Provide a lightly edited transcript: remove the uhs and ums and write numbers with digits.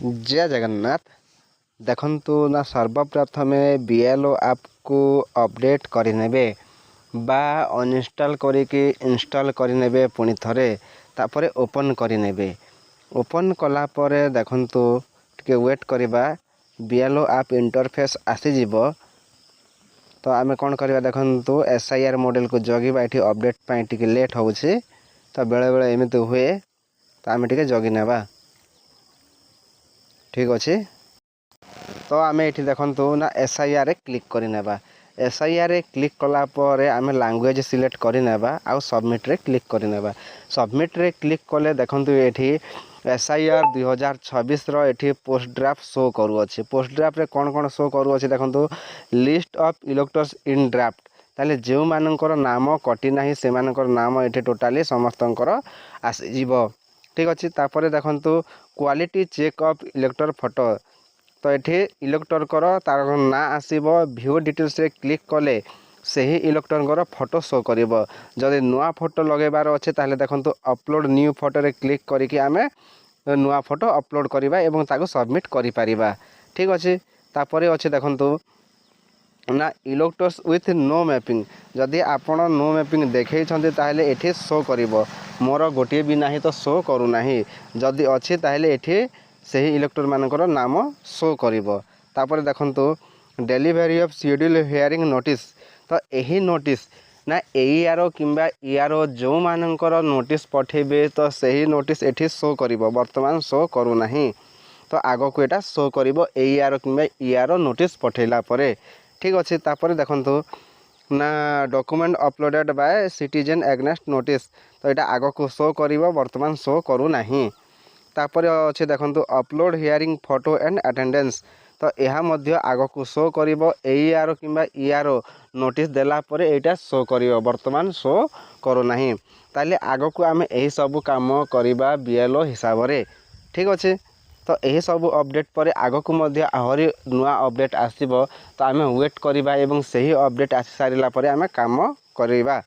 जय जगन्नाथ। देखंतु ना सर्वप्रथमे बीएलओ ऐप को अपडेट करिनेबे बा अनइंस्टॉल करिके इंस्टॉल करिनेबे पुणी थरे तापरे ओपन करिनेबे। ओपन कला परे देखंतु टिके वेट करिबा बीएलओ ऐप इंटरफेस आसी जिवो। तो आमे कोन करिबा देखंतु एसआईआर मॉडल को जगिबा एठी अपडेट पई टिके लेट होउछि। तो बेले बेले एमिति हुए तो आमे टिके जगी नेबा। ठीक अच्छे। तो आम ये देखु ना एसआईआर रे क्लिक करनेबा। एसआईआर रे क्लिक कला परे आमे लैंग्वेज सिलेक्ट करनेबा आउ सबमिट रे क्लिक करनेबा। सबमिट रे क्लिक कले देखंतु एठी एसआईआर 2026 रो एठी पोस्ट ड्राफ्ट शो करू अछि। पोस्ट ड्राफ्ट रे कोन शो करू अछि देखंतु list of electors in draft. ताले जेउ मानकर नाम कटि नाही से मानकर नाम एठी टोटाली समस्तंकर आसी जीवो। ठीक अच्छे। तापर देखंतु quality check of elector photo. तो ये इलेक्टर कर तार ना आसो व्यू डिटेल्स रे क्लिक कले से ही इलेक्टर फोटो शो कर। जदि नुआ फोटो लगेबार अच्छे ताहले देखंतु अपलोड न्यू फोटो रे क्लिक करिकि आमे नुआ फोटो अपलोड करिबा एवं ताको सबमिट करि परिबा। ठीक अच्छे। तापर अच्छे देखंतु ना इलेक्टर्स विथ नो मैपिंग। जदि आपण नो मैपिंग देखै छथि ताहले एठी शो करिवो। मोर गोटे भी नाही तो शो करू नाही। जदि अच्छे ताहले एठी सही इलेक्टर मानकर नाम शो करिवो। तापर देखंतु delivery of schedule hearing notice. तो यही नोटिस ना एआर किंबा ईआर जो मानकर नोटिस पठेबे तो सही नोटिस एठी शो करिवो। वर्तमान शो करू नाही। तो आगो को एटा शो करिवो एआर किंबा ईआर नोटिस पठेला परे। ठीक अच्छे। तापर देखंतु ना document uploaded by citizen against notice. तो यहाँ आग को शो करिवो वर्तमान शो करू नाही। तापर अच्छे देखंतु upload hearing photo and attendance. तो यह मध्य आग को शो करिवो एआर किंबा ईआर नोटिस देला परे एटा शो करिवो वर्तमान शो करू नाही। ताले आग को आमे एही सब काम करिबा बीएलओ हिसाब रे। ठीक अच्छे। तो यही सब अपडेट पर आग को मध्य आहरी नुआ अपडेट आसीबो। तो आमे वेट करिबा एवं सही अपडेट आसी सारिला परे आमे काम करिबा।